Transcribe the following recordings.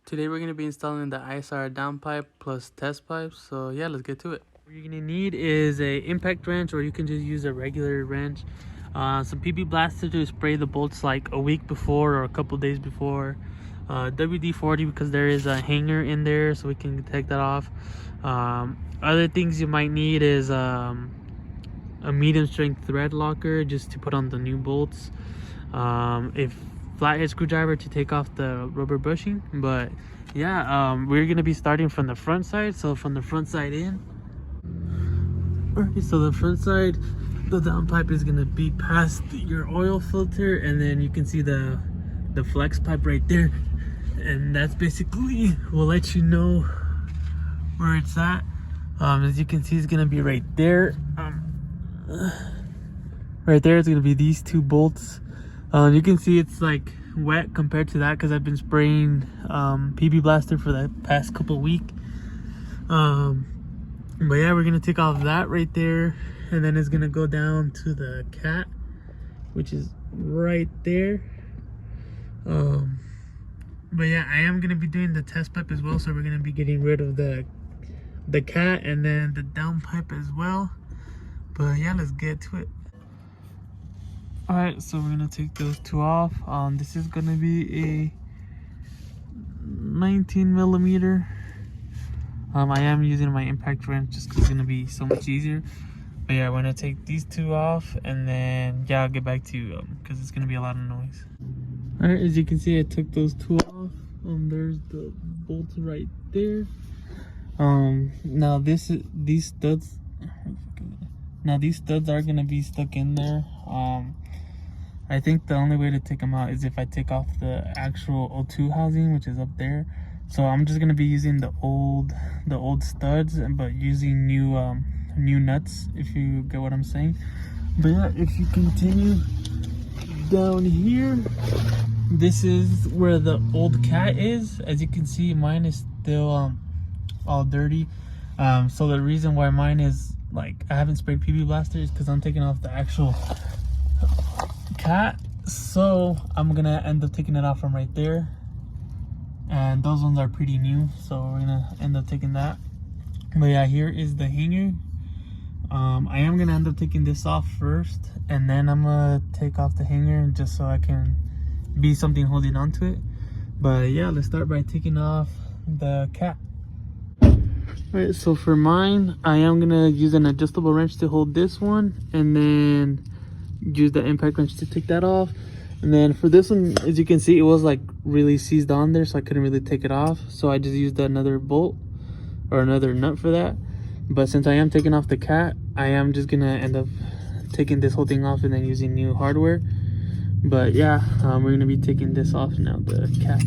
Today we're going to be installing the ISR downpipe plus test pipe. So yeah, let's get to it. What you're going to need is a impact wrench, or you can just use a regular wrench. Some PB blaster to spray the bolts like a week before or a couple days before. WD-40 because there is a hanger in there, so we can take that off. Other things you might need is a medium strength thread locker just to put on the new bolts. If flathead screwdriver to take off the rubber bushing. But yeah, we're gonna be starting from the front side, so from the front side in. Alright, so the front side, the downpipe is gonna be past your oil filter, and then you can see the flex pipe right there, and that's basically will let you know where it's at. As you can see, it's gonna be right there. Right there, it's gonna be these two bolts. You can see it's like wet compared to that because I've been spraying PB blaster for the past couple weeks. But yeah, we're gonna take off that right there, and then it's gonna go down to the cat, which is right there. But yeah, I am gonna be doing the test pipe as well, so we're gonna be getting rid of the cat and then the downpipe as well. But yeah, let's get to it. Alright, so we're gonna take those two off. This is gonna be a 19 millimeter. I am using my impact wrench just because it's gonna be so much easier. But yeah, we're gonna take these two off, and then yeah, I'll get back to you because it's gonna be a lot of noise. Alright, as you can see, I took those two off. There's the bolts right there. Now these studs are gonna be stuck in there. I think the only way to take them out is if I take off the actual O2 housing, which is up there. So I'm just gonna be using the old studs, but using new nuts, if you get what I'm saying. But yeah, if you continue down here, this is where the old cat is. As you can see, mine is still all dirty. So the reason why mine is like I haven't sprayed PB blaster is because I'm taking off the actual cat, so I'm gonna end up taking it off from right there, and those ones are pretty new, so we're gonna end up taking that. But yeah, here is the hanger. I am gonna end up taking this off first, and then I'm gonna take off the hanger just so I can be something holding on to it. But yeah, let's start by taking off the cat. Alright, so for mine, I am gonna use an adjustable wrench to hold this one, and then use the impact wrench to take that off. And then for this one, as you can see, it was like really seized on there, so I couldn't really take it off, so I just used another bolt or another nut for that. But since I am taking off the cat, I am just gonna end up taking this whole thing off and then using new hardware. But yeah, we're gonna be taking this off now, the cat.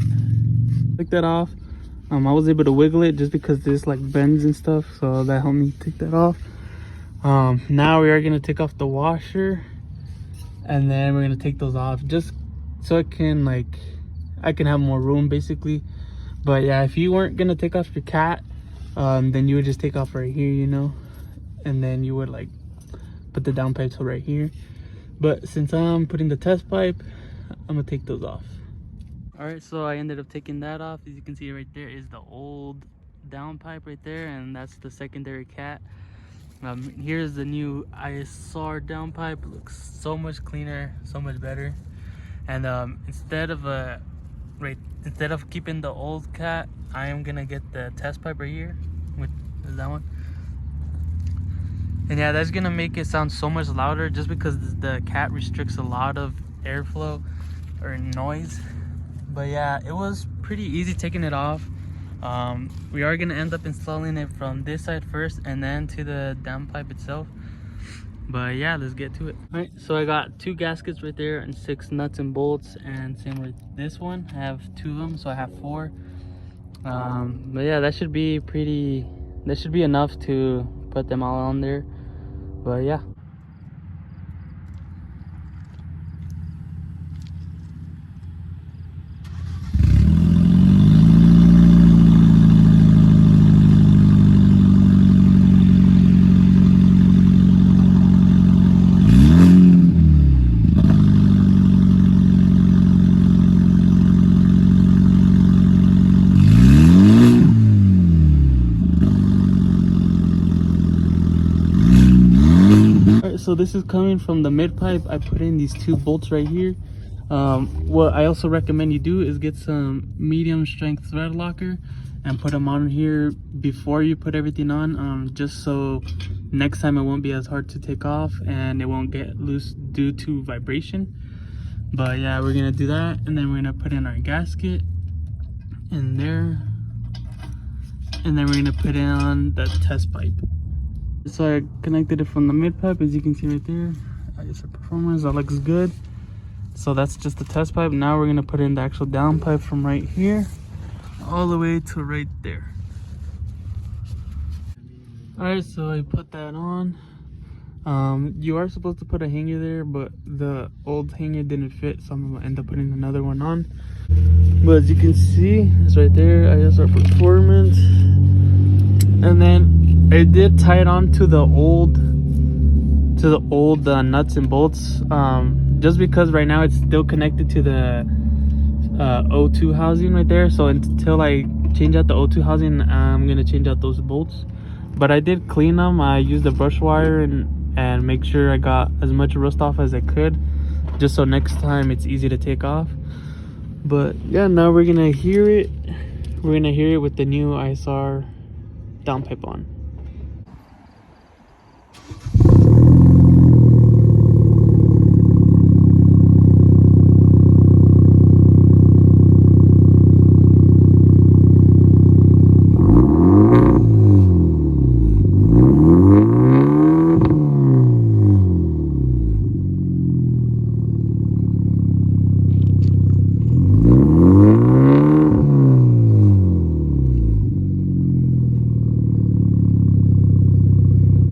Take that off. I was able to wiggle it just because this like bends and stuff, so that helped me take that off. Now we are gonna take off the washer, and then we're gonna take those off just so I can have more room basically. But yeah, if you weren't gonna take off your cat, then you would just take off right here, you know, and then you would like put the downpipe to right here. But since I'm putting the test pipe, I'm gonna take those off. Alright, so I ended up taking that off. As you can see right there is the old downpipe right there, and that's the secondary cat. Here's the new ISR downpipe. It looks so much cleaner, so much better. And instead of keeping the old cat, I am gonna get the test pipe right here, which is that one. And yeah, that's gonna make it sound so much louder just because the cat restricts a lot of airflow or noise. But yeah, it was pretty easy taking it off. We are gonna end up installing it from this side first and then to the downpipe itself. But yeah, let's get to it. All right, so I got 2 gaskets right there and 6 nuts and bolts, and same with this one. I have 2 of them, so I have 4. But yeah, that should be enough to put them all on there. But yeah. so this is coming from the mid pipe. I put in these 2 bolts right here. What I also recommend you do is get some medium strength thread locker and put them on here before you put everything on, just so next time it won't be as hard to take off and it won't get loose due to vibration. But yeah, we're gonna do that, and then we're gonna put in our gasket in there, and then we're gonna put in the test pipe. So I connected it from the mid pipe, as you can see right there. ISR performance, that looks good. So that's just the test pipe. Now we're gonna put in the actual down pipe from right here all the way to right there. All right, so I put that on. You are supposed to put a hanger there, but the old hanger didn't fit, so I'm gonna end up putting another one on. But as you can see, it's right there, ISR performance. And then I did tie it on to the old nuts and bolts, just because right now it's still connected to the O2 housing right there. So until I change out the O2 housing, I'm gonna change out those bolts. But I did clean them. I used the brush wire and make sure I got as much rust off as I could, just so next time it's easy to take off. But yeah, now we're gonna hear it with the new ISR down pipe on.